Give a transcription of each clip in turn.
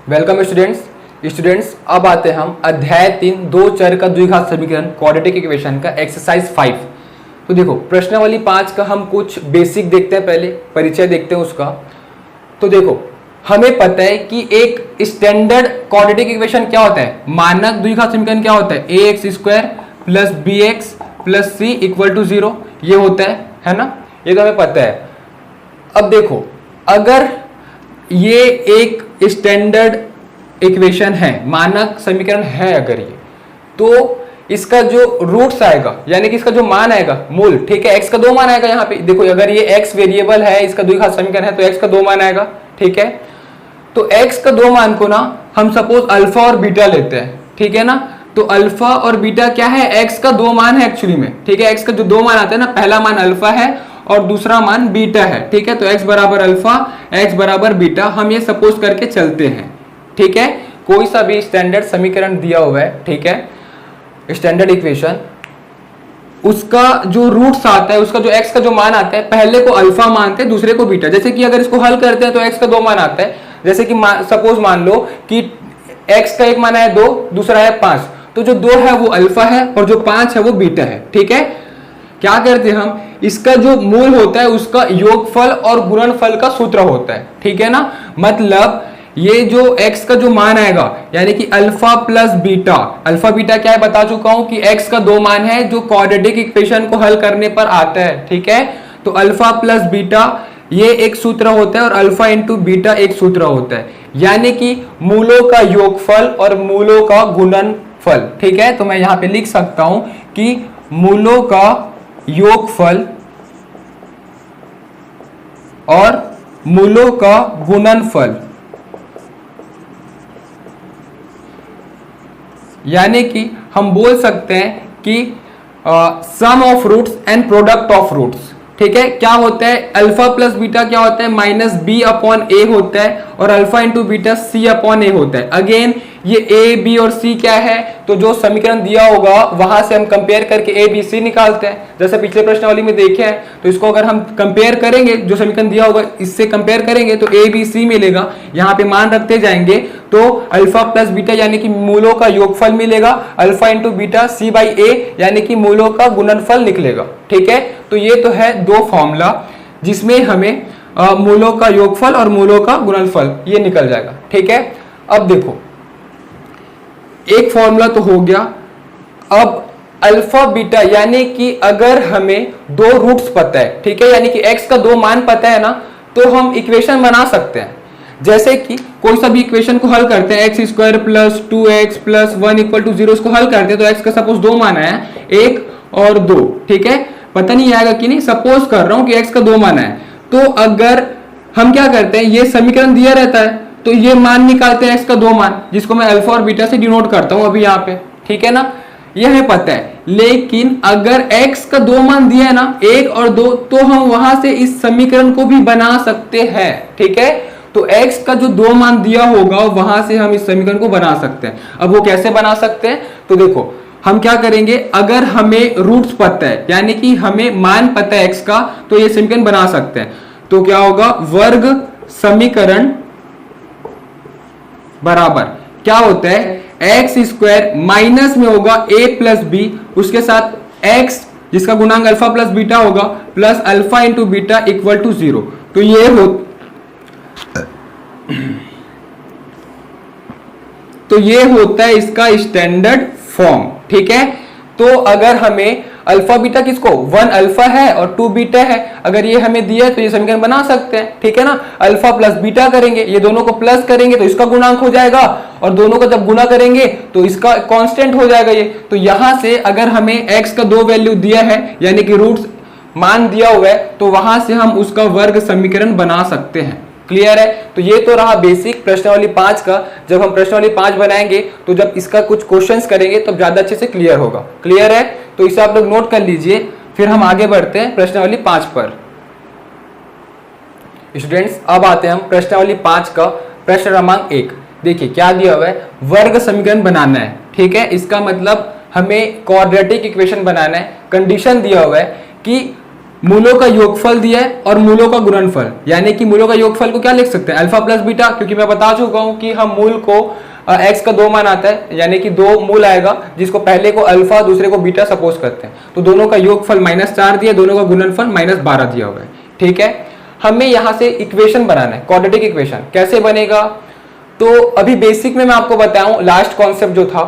Welcome students अब आते हैं हम अध्याय 3 दो चर का द्विघात समीकरण क्वाड्रेटिक इक्वेशन का एक्सरसाइज 5। तो देखो प्रश्नावली 5 का हम कुछ बेसिक देखते हैं, पहले परिचय देखते हैं उसका। तो देखो हमें पता है कि एक स्टैंडर्ड क्वाड्रेटिक इक्वेशन क्या होता है, मानक द्विघात समीकरण क्या होता है, ax² plus bx plus c equal to 0 ये होता है ना, ये तो हमें पता है। अब देखो अगर ये एक स्टैंडर्ड इक्वेशन है, मानक समीकरण है अगर ये, तो इसका जो रूट्स आएगा यानी कि इसका जो मान आएगा मूल, ठीक है, x का 2 मान आएगा। यहाँ पे देखो अगर ये x वेरिएबल है, इसका द्विघात समीकरण है, तो x का 2 मान आएगा, ठीक है। तो x का 2 मान को ना हम सपोज अल्फा और बीटा लेते हैं, ठीक है ना। तो अल्फा और बीटा क्या है, x का 2 मान है एक्चुअली में, ठीक है। x का जो 2 मान आता है ना, पहला मान अल्फा है और दूसरा मान बीटा है, ठीक है। तो x बराबर अल्फा, x बराबर बीटा, हम ये सपोज करके चलते हैं, ठीक है। कोई सा भी स्टैंडर्ड समीकरण दिया हुआ है, ठीक है, स्टैंडर्ड इक्वेशन, उसका जो रूट्स आता है, उसका जो x का जो मान आता है, पहले को अल्फा मानते हैं, दूसरे को बीटा। जैसे कि अगर इसको हल करते हैं तो x का 2 मान आता है। जैसे कि सपोज मान लो कि x का एक मान है 2, दूसरा है 5, तो जो 2 है वो अल्फा है और जो 5 है वो बीटा है, ठीक है। क्या करते हैं हम, इसका जो मूल होता है उसका योगफल और गुणनफल का सूत्र होता है, ठीक है ना। मतलब ये जो x का जो मान आएगा यानी कि alpha plus beta, alpha beta क्या है बता चुका हूं कि x का 2 मान है जो क्वाड्रेटिक इक्वेशन को हल करने पर आता है, ठीक है। तो अल्फा प्लस बीटा ये एक सूत्र होता है और अल्फा इंटू बीटा एक सूत्र होता है, यानी कि मूलों का योगफल और मूलों का गुणनफल, ठीक है। तो मैं यहां पे लिख सकता हूं कि मूलों का योगफल और मूलों का गुणनफल, यानी कि हम बोल सकते हैं कि sum of roots and product of roots, ठीक है। क्या होता है, अल्फा प्लस बीटा क्या होता है, माइनस बी अपॉन ए होता है और अल्फा इंटू बीटा सी अपॉन ए होता है। अगेन ये ए बी और सी क्या है, तो जो समीकरण दिया होगा वहां से हम कंपेयर करके ए बी सी निकालते हैं, जैसे पिछले प्रश्नावली में देखे हैं। तो इसको अगर हम कंपेयर करेंगे, जो समीकरण दिया होगा इससे कंपेयर करेंगे तो ए बी सी मिलेगा। यहाँ पे मान रखते जाएंगे तो अल्फा प्लस बीटा यानी कि मूलों का योगफल मिलेगा, alpha into beta c by a यानी कि मूलों का गुणनफल निकलेगा, ठीक है। तो ये तो है दो फॉर्मूला जिसमें हमें मूलों का योगफल और मूलों का गुणनफल ये निकल जाएगा, ठीक है। अब देखो एक फॉर्मूला तो हो गया। अब अल्फा बीटा यानी कि अगर हमें दो रूट्स पता है, ठीक है, यानी कि x का 2 मान पता है ना, तो हम इक्वेशन बना सकते हैं। जैसे कि कोई सा भी इक्वेशन को हल करते हैं, x² plus 2x plus 1 equal to 0, इसको हल करते हैं तो x का सपोज 2 मान आया, 1 और 2, ठीक है। पता नहीं आएगा कि नहीं, सपोज कर रहा हूं कि x का 2 मान है। तो अगर हम क्या करते हैं, ये समीकरण दिया रहता है तो ये मान निकालते हैं x का 2 मान, जिसको मैं अल्फा और बीटा से डिनोट करता हूं अभी यहाँ पे, ठीक है ना, ये हमें पता है। लेकिन अगर x का 2 मान दिया है ना, 1 और 2, तो हम वहां से इस समीकरण को भी बना सकते हैं, ठीक है। तो x का जो 2 मान दिया होगा वहां से हम इस समीकरण को बना सकते हैं। अब वो कैसे बना सकते हैं, तो देखो हम क्या करेंगे, अगर हमें रूट्स पता है यानी कि हमें मान पता है x का, तो ये समीकरण बना सकते हैं। तो क्या होगा, वर्ग समीकरण बराबर क्या होता है, x² माइनस में होगा a प्लस बी, उसके साथ x जिसका गुणांक अल्फा प्लस बीटा होगा plus alpha into beta equal to 0। तो ये होता है इसका स्टैंडर्ड फॉर्म, ठीक है। तो अगर हमें अल्फा बीटा किसको, 1 अल्फा है और 2 बीटा है, अगर ये हमें दिया है तो ये समीकरण बना सकते हैं, ठीक है ना। अल्फा प्लस बीटा करेंगे, ये दोनों को प्लस करेंगे तो इसका गुणांक हो जाएगा और दोनों को जब गुणा करेंगे तो इसका कांस्टेंट हो जाएगा ये। तो यहां से अगर हमें x का 2 वैल्यू दिया है यानी कि रूट्स मान दिया हुआ है, तो वहां से हम उसका वर्ग समीकरण बना सकते हैं। क्लियर है। तो ये तो रहा बेसिक प्रश्नावली 5 का। जब हम प्रश्नावली 5 बनाएंगे तो जब इसका कुछ क्वेश्चंस करेंगे तो ज्यादा अच्छे से क्लियर होगा। क्लियर है, तो इसे आप लोग नोट कर लीजिए। फिर हम आगे बढ़ते हैं प्रश्नावली 5 पर। स्टूडेंट्स अब आते हैं हम प्रश्नावली 5 का प्रश्न क्रमांक 1। देखिए क्या दिया हुआ है, वर्ग समीकरण बनाना है, ठीक है। इसका मतलब हमें क्वाड्रेटिक इक्वेशन बनाना है। कंडीशन दिया हुआ है कि मूलों का योगफल दिया है और मूलों का गुणनफल, यानी कि मूलों का योगफल को क्या लिख सकते हैं, अल्फा प्लस बीटा, क्योंकि मैं बता चुका हूं कि हम मूल को x का 2 मान आता है, यानी कि 2 मूल आएगा जिसको पहले को अल्फा दूसरे को बीटा सपोज करते हैं, तो दोनों का योगफल -4 दिया, दोनों का गुणनफल -12 दिया हुआ है। ठीक है, हमें यहां से इक्वेशन बनाना है, क्वाड्रेटिक इक्वेशन कैसे बनेगा। तो अभी बेसिक में मैं आपको बताऊं, लास्ट कॉन्सेप्ट जो था,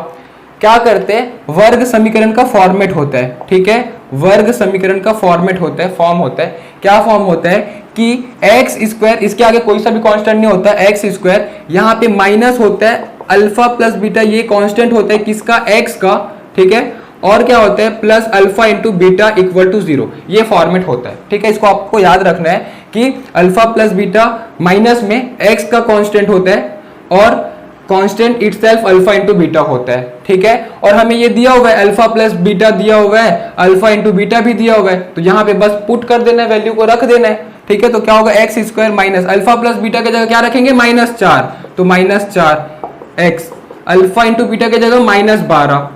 क्या करते हैं, वर्ग समीकरण का फॉर्मेट होता है। ठीक है, वर्ग समीकरण का फॉर्मेट होता है, फॉर्म होता है। क्या फॉर्म होता है कि एक्स स्क्वायर, इसके आगे कोई सा भी कांस्टेंट नहीं होता, एक्स स्क्वायर, यहाँ पे माइनस होता है अल्फा प्लस बीटा, ये कांस्टेंट होता है किसका, एक्स का। ठीक है, और क्या होता है, plus alpha into beta equal to 0, ये फॉर्मेट होता है। ठीक है, इसको आपको याद रखना है कि अल्फा प्लस बीटा माइनस में एक्स का कांस्टेंट होता है और constant itself alpha into beta होता है। ठीक है, और हमें ये दिया हुआ है अल्फा प्लस बीटा दिया हुआ है, अल्फा इंटू बीटा भी दिया हुआ है, तो यहाँ पे बस पुट कर देना है, वैल्यू को रख देना है। ठीक है, तो क्या होगा, x square minus alpha plus beta की जगह क्या रखेंगे, -4, तो -4 एक्स, अल्फा इंटू बीटा की जगह -12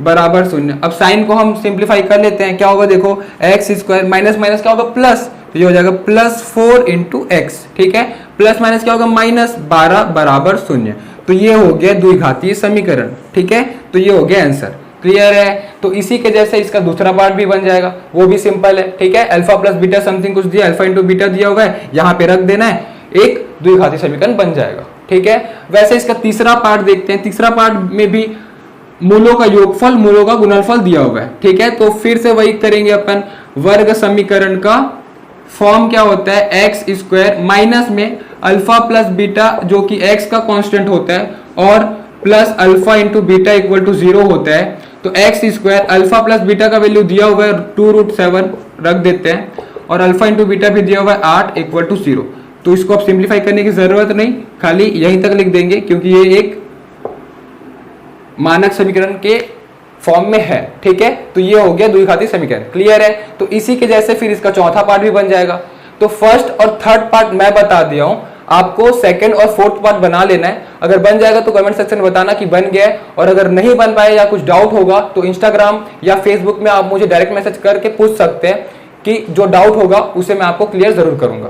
बराबर 0। अब साइन को हम सिंप्लीफाई कर लेते हैं, क्या होगा देखो, एक्स स्क्वायर माइनस माइनस क्या होगा, प्लस, तो ये हो जाएगा +4 इंटू एक्स। ठीक है, प्लस माइनस क्या होगा, -12 बराबर 0। तो ये हो गया द्विघातीय समीकरण। ठीक है, तो ये हो गया आंसर। क्लियर है, तो इसी के जैसे इसका दूसरा पार्ट भी बन जाएगा, वो भी सिंपल है। ठीक है, अल्फा प्लस बीटा समथिंग कुछ दिया, अल्फा इंटू बीटा दिया हुआ है, यहाँ पे रख देना है, एक द्विघातीय समीकरण बन जाएगा। ठीक है, वैसे इसका तीसरा पार्ट देखते हैं। तीसरा पार्ट में भी मूलों का योगफल, मूलों का गुणनफल दिया हुआ है। ठीक है, तो फिर से वही करेंगे अपन, वर्ग समीकरण का फॉर्म क्या होता है, एक्स स्क्वायर माइनस में अल्फा प्लस बीटा जो कि एक्स का कांस्टेंट होता है और plus alpha into beta equal to 0 होता है। तो x square, alpha plus beta का वैल्यू दिया हुआ है 2√7 रख देते हैं, और अल्फा इंटू बीटा भी दिया हुआ है 8 इक्वल टू 0। तो इसको आप सिंप्लीफाई करने की जरूरत नहीं, खाली यहीं तक लिख देंगे क्योंकि ये एक मानक समीकरण के फॉर्म में है। ठीक है, तो ये हो गया द्विघाती समीकरण। क्लियर है, तो इसी के जैसे फिर इसका चौथा पार्ट भी बन जाएगा। तो फर्स्ट और थर्ड पार्ट मैं बता दिया हूं, आपको सेकंड और फोर्थ पार्ट बना लेना है। अगर बन जाएगा तो कमेंट सेक्शन में बताना कि बन गया है, और अगर नहीं बन पाए या कुछ डाउट होगा तो इंस्टाग्राम या फेसबुक में आप मुझे डायरेक्ट मैसेज करके पूछ सकते हैं कि जो डाउट होगा उसे मैं आपको क्लियर जरूर करूंगा।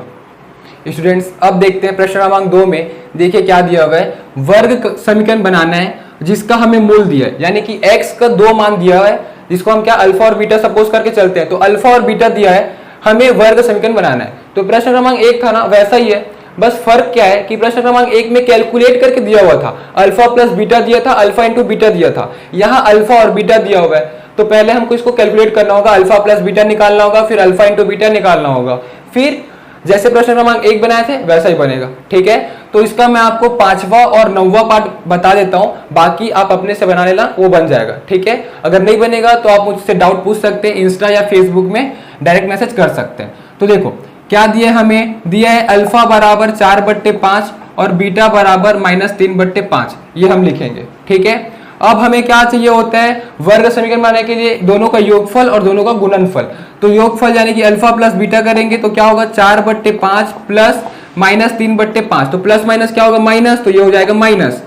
स्टूडेंट्स, अब देखते हैं प्रश्न क्रमांक 2 में। देखिए क्या दिया हुआ है, वर्ग समीकरण बनाना है जिसका हमें मूल दिया है, यानी कि x का 2 मान दिया है, जिसको हम क्या अल्फा और बीटा सपोज करके चलते हैं। तो अल्फा और बीटा दिया है, हमें वर्ग समीकरण बनाना है। तो प्रश्न क्रमांक 1 था ना, वैसा ही है, बस फर्क क्या है कि प्रश्न क्रमांक 1 में कैलकुलेट करके दिया हुआ था, अल्फा प्लस बीटा दिया था, अल्फा इंटू बीटा दिया था। यहाँ अल्फा और बीटा दिया हुआ है, तो पहले हमको इसको कैलकुलेट करना होगा, अल्फा प्लस बीटा निकालना होगा, फिर अल्फा इंटू बीटा निकालना होगा, फिर जैसे प्रश्न क्रमांक 1 बनाए थे वैसा ही बनेगा। ठीक है, तो इसका मैं आपको 5वां और 9वां पार्ट बता देता हूं, बाकी आप अपने से बना लेना, वो बन जाएगा। ठीक है, अगर नहीं बनेगा तो आप मुझसे डाउट पूछ सकते हैं, इंस्टा या फेसबुक में डायरेक्ट मैसेज कर सकते हैं। तो देखो क्या दिया है, हमें दिया है अल्फा बराबर 4/5 और बीटा बराबर -3/5, ये हम लिखेंगे। ठीक है, अब हमें क्या चाहिए होता है, वर्ग समीकरण बनाने के लिए दोनों का योगफल और दोनों का गुणनफल। तो योगफल यानी कि अल्फा प्लस बीटा करेंगे तो क्या होगा, 4/5 प्लस -3/5, तो प्लस माइनस क्या होगा, माइनस, तो ये हो जाएगा माइनस।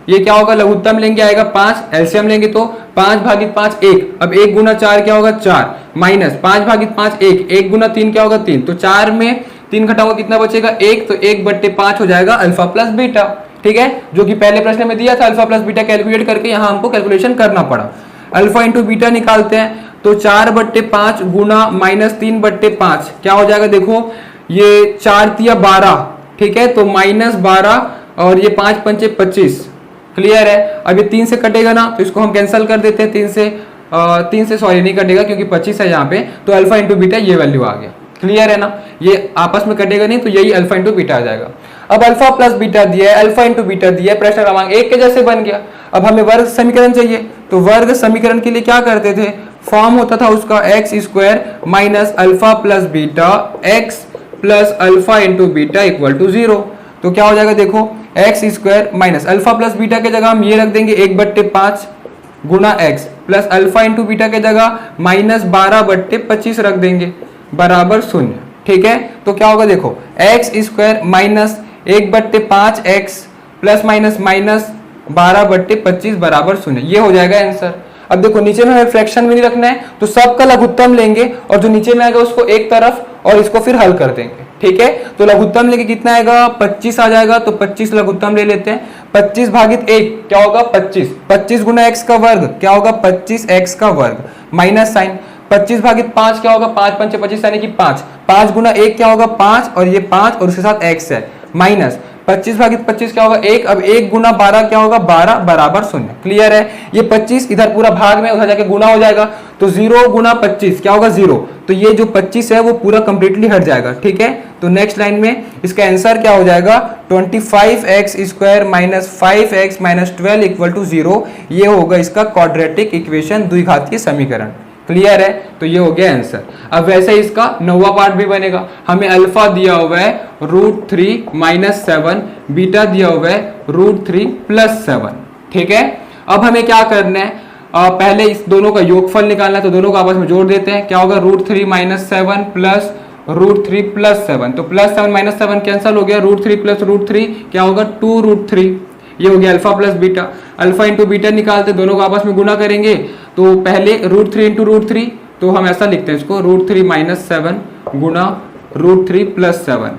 ये क्या होगा, लघुत्तम लेंगे आएगा 5, एलसीएम लेंगे तो 5/5 1, अब 1 गुना 4 क्या होगा 4, माइनस 5/5 1, 1 गुना 3 क्या होगा 3, तो 4 में 3 घटाओगे कितना बचेगा 1, तो 1/5 हो जाएगा अल्फा प्लस बीटा। ठीक है, जो कि पहले प्रश्न में दिया था, अल्फा प्लस बीटा कैलकुलेट करके यहाँ हमको कैलकुलेशन करना पड़ा। अल्फा इंटू बीटा निकालते हैं तो 4/5 गुना -3/5 क्या हो जाएगा, देखो ये 4 तिया 12, ठीक है, तो -12 और ये 5 पंचे 25। क्लियर है, अब ये 3 से कटेगा ना, तो इसको हम कैंसिल कर देते हैं, 3 से सॉरी नहीं कटेगा क्योंकि 25 है यहाँ पे, तो अल्फा इंटू बीटा ये वैल्यू आ गया। क्लियर है ना, ये आपस में कटेगा नहीं, तो यही अल्फा इंटू बीटा आ जाएगा। अब अल्फा प्लस बीटा दिया है, अल्फा इंटू बीटा दिया है, प्रश्न क्रमांक 1 के जैसे बन गया। अब हमें वर्ग समीकरण चाहिए, तो वर्ग समीकरण के लिए क्या करते थे, फॉर्म होता था उसका x square minus alpha plus beta x plus alpha into beta equal to 0। तो क्या हो जाएगा, देखो x square minus alpha plus beta के जगह हम ये रख देंगे 1/5 गुना x plus alpha into beta के जगह -12/25 रख देंगे बराबर 0। ठीक है, तो क्या होगा, देखो x square minus 1/5 x plus minus -12/25 बराबर 0, ये हो जाएगा आंसर। अब देखो नीचे में हमें फ्रैक्शन में नहीं रखना है, तो सबका लघुत्तम लेंगे और जो नीचे में आएगा उसको एक तरफ और इसको फिर हल कर देंगे। ठीक है, तो लघुत्तम लेके कितना आएगा 25 आ जाएगा, तो 25 लघुत्तम ले लेते हैं। 25 भागित 1 क्या होगा 25, 25 गुना x का वर्ग क्या होगा 25x का वर्ग, माइनस साइन 25 भागित 5 क्या होगा 5 पंचे 25 यानी कि 5, 5 गुना 1 क्या होगा 5 और ये 5 और उसके साथ x है, माइनस 25 भागित 25 क्या होगा 1, अब 1 गुना 12 क्या होगा 12 बराबर 0। क्लियर है, ये 25 इधर पूरा भाग में उधर जाके गुना हो जाएगा, तो 0 गुना 25 क्या होगा 0, तो ये जो 25 है वो पूरा कंप्लीटली हट जाएगा। ठीक है, तो नेक्स्ट लाइन में इसका आंसर क्या हो जाएगा 25x square minus 5x minus 12 equal to 0, ये होगा इसका क्वाड्रेटिक इक्वेशन द्विघातीय समीकरण। क्लियर है, तो ये हो गया आंसर। अब वैसे ही इसका 9वां पार्ट भी बनेगा, हमें अल्फा दिया हुआ है √3 माइनस 7, बीटा दिया हुआ है √3 प्लस 7। ठीक है, अब हमें क्या करना है, पहले इस दोनों का योगफल निकालना है, तो दोनों को आपस में जोड़ देते हैं। क्या होगा √3 माइनस 7 प्लस √3 प्लस 7, तो प्लस 7 माइनस 7 कैंसिल हो गया, √3 प्लस √3 क्या होगा 2√3, ये हो गया alpha plus beta. Alpha into beta निकालते, दोनों को आपस में गुना करेंगे, तो पहले √3 इंटू √3, तो हम ऐसा लिखते हैं इसको √3 माइनस 7 गुना √3 प्लस 7,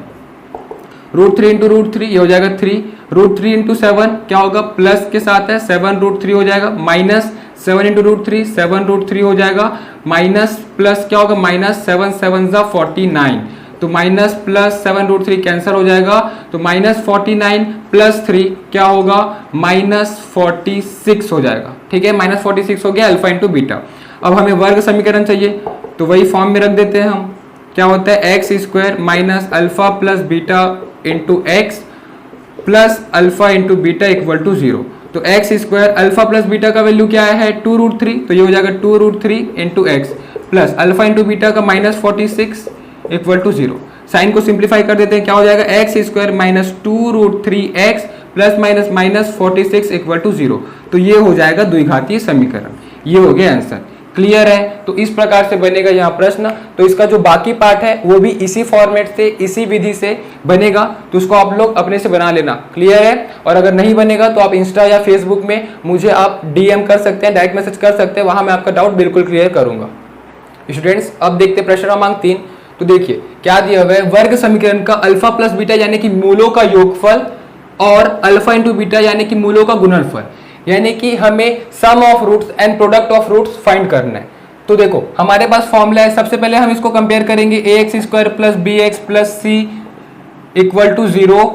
√3 इंटू √3 ये हो जाएगा 3, √3 इंटू 7 क्या होगा प्लस के साथ है 7√3 हो जाएगा, माइनस 7 इंटू √3 7√3 हो जाएगा, माइनस प्लस क्या होगा माइनस 7 7 जा 49, तो माइनस प्लस 7√3 कैंसिल हो जाएगा, तो माइनस 49 प्लस 3 क्या होगा माइनस 46 हो जाएगा। ठीक है, माइनस 46 हो गया अल्फा इंटू बीटा। अब हमें वर्ग समीकरण चाहिए, तो वही फॉर्म में रख देते हैं हम। क्या होता है x square minus alpha plus beta into x plus alpha into beta equal to 0। तो x square alpha plus beta का वैल्यू क्या है 2√3, तो ये हो जाएगा 2√3 into x plus alpha into beta का माइनस 46 इक्वल टू 0। साइन को सिंप्लीफाई कर देते हैं, क्या हो जाएगा x square minus 2√3x plus minus minus 46 equal to 0, तो ये हो जाएगा द्विघातीय समीकरण। ये हो गया आंसर। क्लियर है, तो इस प्रकार से बनेगा यहाँ प्रश्न। तो इसका जो बाकी पार्ट है वो भी इसी फॉर्मेट से इसी विधि से बनेगा, तो उसको आप लोग अपने से बना लेना। क्लियर है, और अगर नहीं बनेगा तो आप इंस्टा या फेसबुक में मुझे आप DM कर सकते हैं, डायरेक्ट मैसेज कर सकते हैं, वहां मैं आपका डाउट बिल्कुल क्लियर करूंगा। स्टूडेंट्स अब देखते हैं प्रश्न क्रमांक 3। तो देखिए क्या दिया हुआ है, वर्ग समीकरण का अल्फा प्लस बीटा यानी कि मूलों का योगफल और अल्फा इंटू बीटा यानी कि मूलों का गुणनफल, यानी कि हमें sum of roots and product of roots find करना है। तो देखो हमारे पास फॉर्मूला है, सबसे पहले हम इसको कंपेयर करेंगे ax square plus bx plus c equal to 0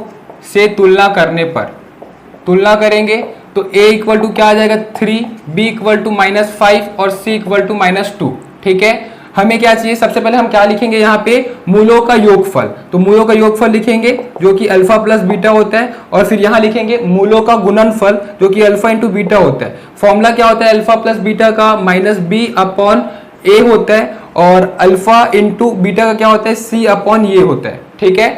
से तुलना करने पर, तुलना करेंगे तो a इक्वल टू क्या आ जाएगा 3, b इक्वल टू -5 और c इक्वल टू -2। ठीक है, हमें क्या चाहिए, सबसे पहले हम क्या लिखेंगे यहाँ पे मूलों का योगफल, तो मूलों का योगफल लिखेंगे जो कि अल्फा प्लस बीटा होता है, और फिर यहाँ लिखेंगे मूलों का गुणनफल जो कि अल्फा इंटू बीटा होता है। फॉर्मूला क्या होता है अल्फा प्लस बीटा का माइनस बी अपॉन ए होता है, और अल्फा इंटू बीटा का क्या होता है सी अपॉन ये होता है। ठीक है,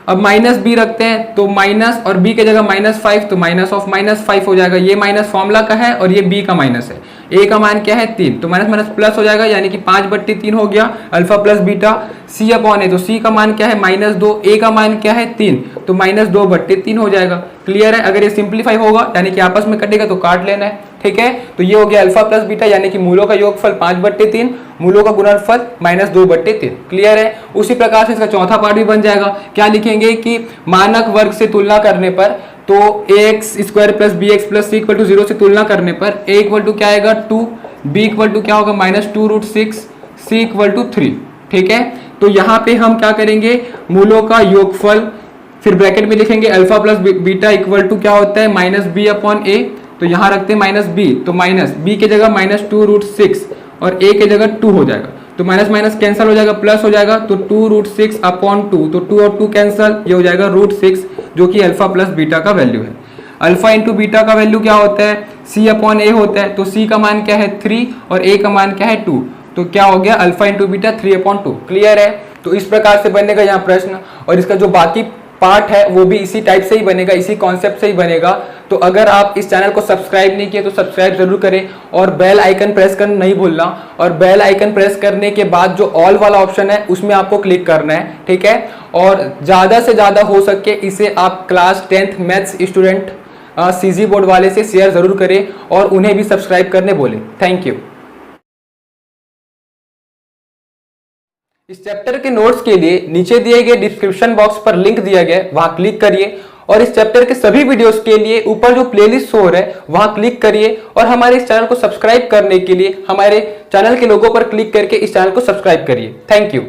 अब माइनस बी रखते हैं, तो माइनस और बी के जगह -5, तो माइनस ऑफ -5 हो जाएगा। ये माइनस फॉर्मूला का है और ये बी का माइनस है। ए का मान क्या है 3, तो माइनस माइनस प्लस हो जाएगा, यानी कि 5/3 हो गया अल्फा प्लस बीटा। सी अपॉन ए, तो सी का मान क्या है -2, ए का मान क्या है 3, तो -2/3 हो जाएगा। क्लियर है, अगर ये सिंप्लीफाई होगा यानी कि आपस में कटेगा तो काट लेना है। ठीक है, तो ये हो गया अल्फा प्लस बीटा यानी कि मूलों का योगफल 5/3, मूलों का गुणनफल -2/3। क्लियर है, उसी प्रकार से इसका चौथा पार्ट भी बन जाएगा। क्या लिखेंगे कि मानक वर्ग से तुलना करने पर, तो ax square plus bx plus c equal to 0 से तुलना करने पर a इक्वल टू क्या आएगा 2, b इक्वल टू क्या होगा -2√6, c इक्वल टू 3। ठीक है, तो यहाँ पे हम क्या करेंगे मूलों का योगफल, फिर ब्रैकेट में लिखेंगे alpha plus beta equal to क्या होता है -b अपॉन a, तो यहाँ रखते हैं -b, तो माइनस b के जगह -2√6 और a के जगह 2 हो जाएगा, तो माइनस माइनस कैंसिल हो जाएगा, प्लस हो जाएगा, तो 2√6 अपॉन 2, तो 2 और 2 कैंसिल, ये हो जाएगा √6 जो कि अल्फा प्लस बीटा का वैल्यू है। अल्फा इंटू बीटा का वैल्यू क्या होता है c अपॉन a होता है, तो c का मान क्या है 3 और a का मान क्या है 2, तो क्या हो गया अल्फा इंटू बीटा 3/2। क्लियर है, तो इस प्रकार से बनेगा यहाँ प्रश्न, और इसका जो बाकी पार्ट है वो भी इसी टाइप से ही बनेगा, इसी कॉन्सेप्ट से ही बनेगा। तो अगर आप इस चैनल को सब्सक्राइब नहीं किए तो सब्सक्राइब जरूर करें, और बेल आइकन प्रेस करना नहीं भूलना, और बेल आइकन प्रेस करने के बाद जो ऑल वाला ऑप्शन है उसमें आपको क्लिक करना है। ठीक है, और ज़्यादा से ज़्यादा हो सके इसे आप class 10th maths student CG board वाले से शेयर जरूर करें और उन्हें भी सब्सक्राइब करने बोले। Thank you. इस चैप्टर के नोट्स के लिए नीचे दिए गए डिस्क्रिप्शन बॉक्स पर लिंक दिया गया है, वहां क्लिक करिए और इस चैप्टर के सभी वीडियोस के लिए ऊपर जो प्लेलिस्ट शो हो रहा है वहां क्लिक करिए और हमारे इस चैनल को सब्सक्राइब करने के लिए हमारे चैनल के लोगो पर क्लिक करके इस चैनल को सब्सक्राइब करिए। Thank you.